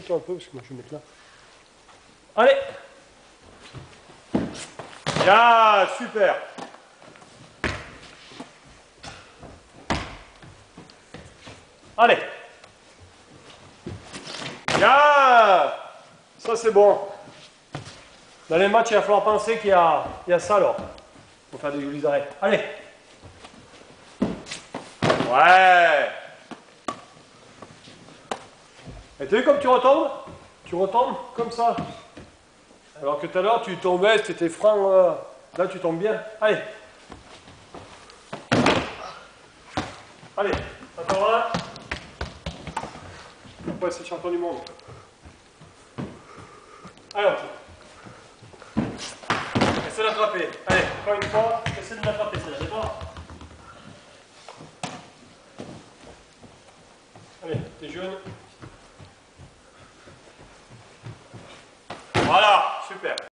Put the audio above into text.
tiens-toi un peu, parce que moi je vais mettre là. Allez. Bien, super. Allez. Bien. Ça c'est bon. Dans les matchs, il va falloir penser qu'il y a ça alors. Pour faire des jolis arrêts. Allez. Ouais. Et tu as vu comme tu retombes? Tu retombes comme ça. Alors que tout à l'heure, tu tombais, c'était franc. Là, tu tombes bien. Allez. Allez. Attends là. Après, c'est champion du monde. Allez, on tire. Essaie d'attraper. Allez, encore une fois. Essaie de l'attraper, celle-là, d'accord? Allez, t'es jeune. Voilà, super.